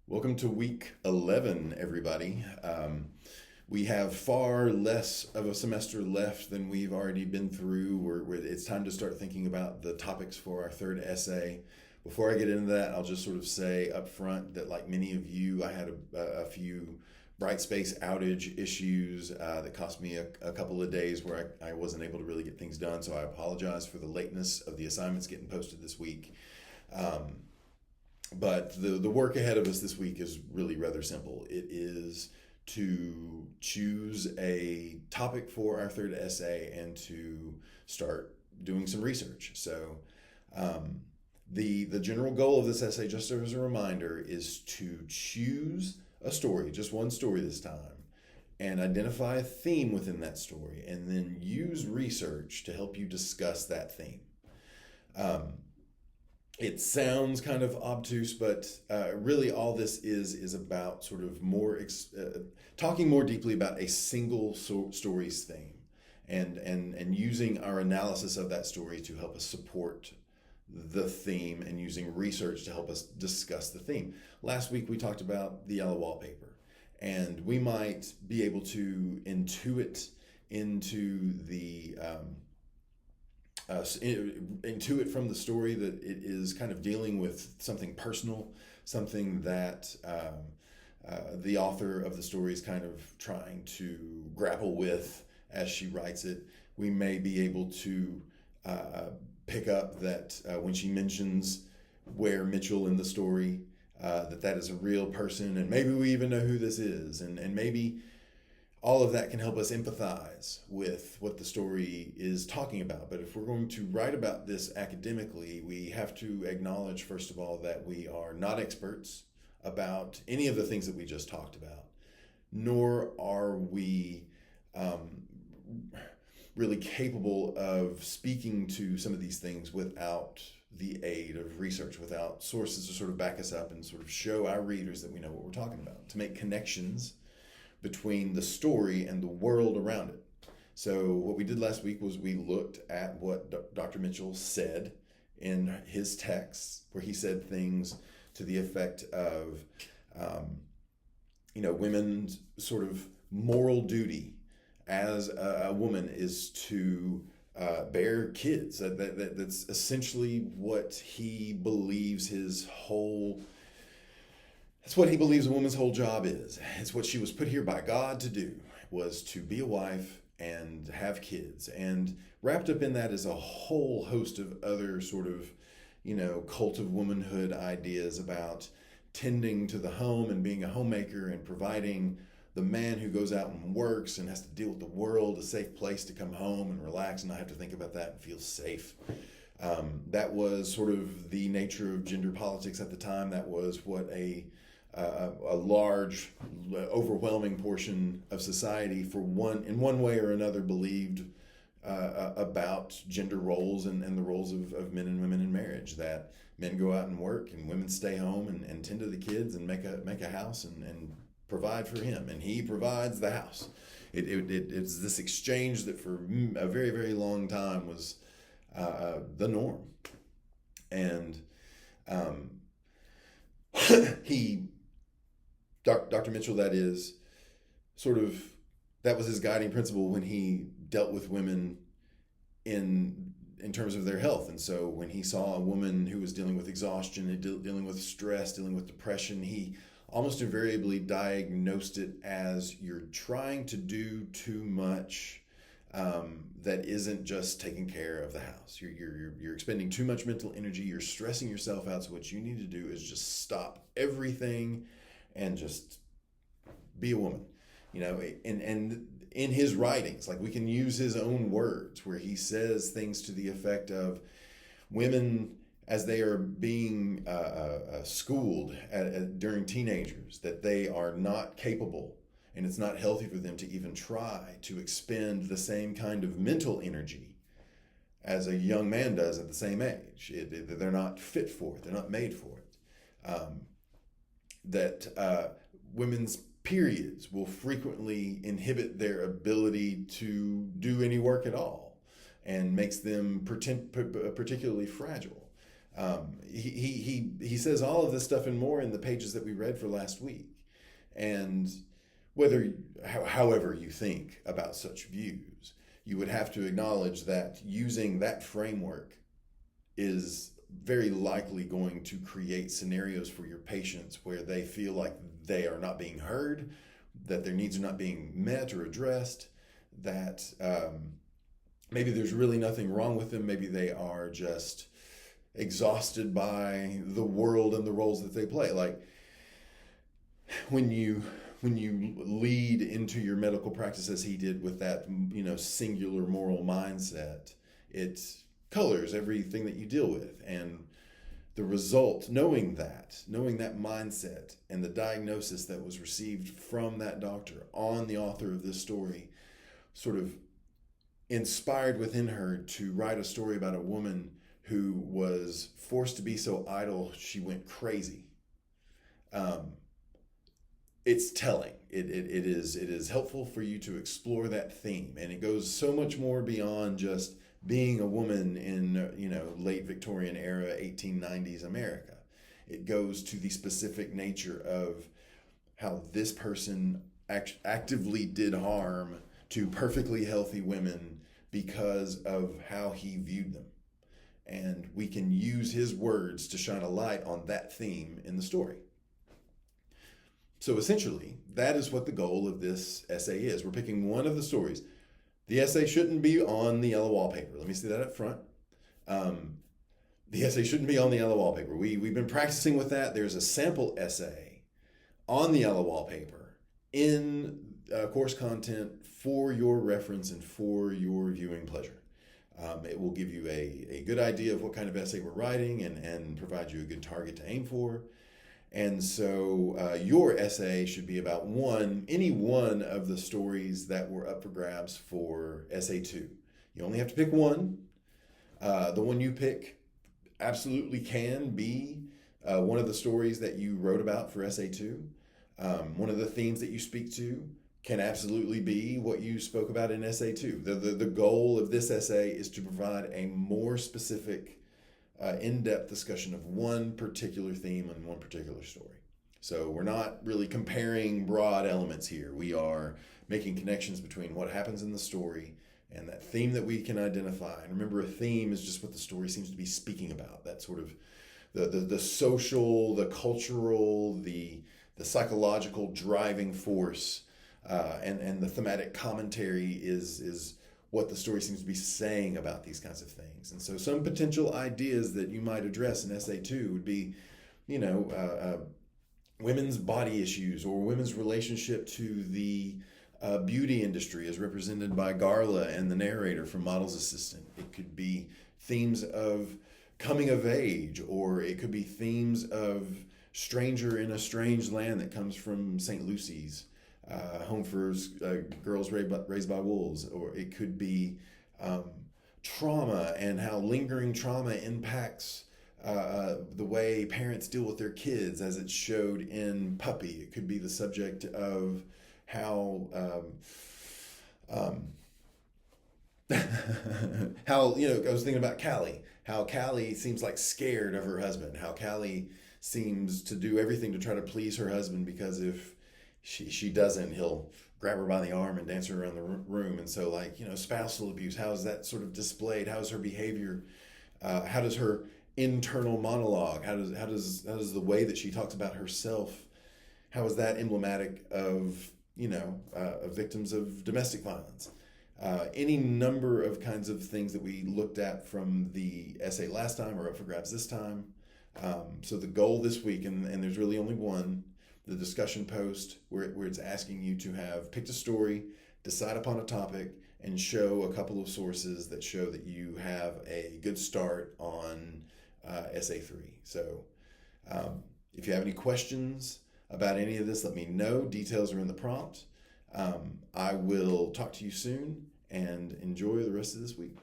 Welcome to week 11, everybody. We have far less of a semester left than we've already been through. It's time to start thinking about the topics for our third essay. Before I get into that, I'll just sort of say up front that, like many of you, I had a few Brightspace outage issues that cost me a couple of days where I wasn't able to really get things done. So I apologize for the lateness of the assignments getting posted this week. Um, but the work ahead of us this week is really rather simple. It is to choose a topic for our third essay and to start doing some research. So, um, the general goal of this essay, just as a reminder, is to choose a story, just one story this time, and identify a theme within that story, and then use research to help you discuss that theme. Um, it sounds kind of obtuse, but really all this is about sort of talking more deeply about a single story's theme, and using our analysis of that story to help us support the theme, and using research to help us discuss the theme. Last week we talked about the yellow wallpaper, and we might be able to intuit into the intuit from the story that it is kind of dealing with something personal, something that the author of the story is kind of trying to grapple with as she writes it. We may be able to pick up that when she mentions Ware Mitchell in the story, that is a real person, and maybe we even know who this is, and maybe all of that can help us empathize with what the story is talking about. But if we're going to write about this academically, we have to acknowledge, first of all, that we are not experts about any of the things that we just talked about, nor are we really capable of speaking to some of these things without the aid of research, without sources to sort of back us up and sort of show our readers that we know what we're talking about, to make connections between the story and the world around it. So what we did last week was we looked at what Dr. Mitchell said in his texts, where he said things to the effect of, women's sort of moral duty as a woman is to bear kids. That's essentially what he believes that's what he believes a woman's whole job is. It's what she was put here by God to do, was to be a wife and have kids. And wrapped up in that is a whole host of other sort of, cult of womanhood ideas about tending to the home and being a homemaker and providing the man who goes out and works and has to deal with the world a safe place to come home and relax and not have to think about that and feel safe. That was sort of the nature of gender politics at the time. That was what a large, overwhelming portion of society, in one way or another, believed about gender roles and the roles of men and women in marriage. That men go out and work and women stay home and tend to the kids and make a house and provide for him, and he provides the house. It's this exchange that for a very, very long time was the norm. And Dr. Mitchell, that was his guiding principle when he dealt with women in terms of their health. And so when he saw a woman who was dealing with exhaustion, dealing with stress, dealing with depression, he almost invariably diagnosed it as, you're trying to do too much that isn't just taking care of the house. You're expending too much mental energy. You're stressing yourself out. So what you need to do is just stop everything and just be a woman. And in his writings, like, we can use his own words where he says things to the effect of, women, as they are being schooled during teenagers, that they are not capable, and it's not healthy for them to even try to expend the same kind of mental energy as a young man does at the same age. They're not fit for it. They're not made for it. That women's periods will frequently inhibit their ability to do any work at all, and makes them particularly fragile. He says all of this stuff and more in the pages that we read for last week. And however you think about such views, you would have to acknowledge that using that framework is very likely going to create scenarios for your patients where they feel like they are not being heard, that their needs are not being met or addressed, that maybe there's really nothing wrong with them. Maybe they are just exhausted by the world and the roles that they play. Like when you lead into your medical practice as he did with that, singular moral mindset, it colors everything that you deal with. And the result, knowing that mindset and the diagnosis that was received from that doctor on the author of this story, sort of inspired within her to write a story about a woman who was forced to be so idle she went crazy. It's telling. It is helpful for you to explore that theme, and it goes so much more beyond just being a woman in late Victorian era 1890s America. It goes to the specific nature of how this person actively did harm to perfectly healthy women because of how he viewed them. And we can use his words to shine a light on that theme in the story. So essentially, that is what the goal of this essay is. We're picking one of the stories. The essay shouldn't be on the yellow wallpaper. Let me say that up front. The essay shouldn't be on the yellow wallpaper. We've been practicing with that. There's a sample essay on the yellow wallpaper in course content for your reference and for your viewing pleasure. It will give you a good idea of what kind of essay we're writing and provide you a good target to aim for. And so your essay should be about any one of the stories that were up for grabs for Essay 2. You only have to pick one. The one you pick absolutely can be one of the stories that you wrote about for Essay 2. One of the themes that you speak to can absolutely be what you spoke about in Essay 2. The goal of this essay is to provide a more specific in-depth discussion of one particular theme and one particular story. So we're not really comparing broad elements here. We are making connections between what happens in the story and that theme that we can identify. And remember, a theme is just what the story seems to be speaking about. That sort of the social, the cultural, the psychological driving force, and the thematic commentary is what the story seems to be saying about these kinds of things. And so some potential ideas that you might address in Essay 2 would be, women's body issues or women's relationship to the beauty industry as represented by Garla and the narrator from Model's Assistant. It could be themes of coming of age, or it could be themes of stranger in a strange land that comes from St. Lucy's. Home for Girls Raised by Wolves, or it could be trauma and how lingering trauma impacts the way parents deal with their kids as it's showed in Puppy. It could be the subject of how how I was thinking about Callie, how Callie seems like scared of her husband, how Callie seems to do everything to try to please her husband, because if she doesn't, he'll grab her by the arm and dance her around the room. And so, spousal abuse, how is that sort of displayed? How is her behavior? How does her internal monologue? How does the way that she talks about herself? How is that emblematic of victims of domestic violence? Any number of kinds of things that we looked at from the essay last time are up for grabs this time. So the goal this week, and there's really only one, the discussion post where it's asking you to have picked a story, decide upon a topic, and show a couple of sources that show that you have a good start on Essay 3. So if you have any questions about any of this, let me know. Details are in the prompt. I will talk to you soon, and enjoy the rest of this week.